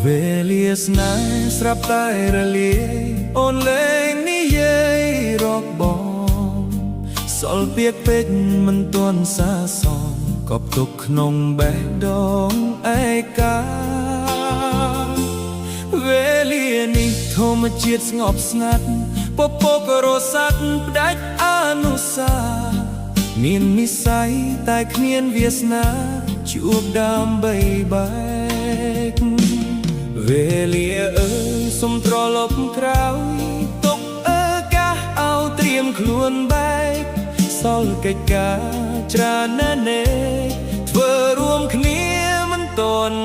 វេលាស្នេហ៍ស្រាប់តែរលាយអូនលែងនិយាយរកបងសល់ពាក្យពេចន៍មិនទាន់សាសមក៏ផ្ទុកក្នុងបេះដូងឯកាវេលានេះធម្មជាតិស្ងប់ស្ងាត់ពពករស័ក្តិផ្ដាច់អនុសាមាននិស្ស័យតែគ្មានវាសនាជួបដើម្បីបែកវេលាអើយសុំត្រឡប់ក្រោយទុកឱកាសឲ្យត្រៀមខ្លួនបែកសល់កិច្ចការច្រើនណាស់ណែធ្វើរួមគ្នាមិនទាន់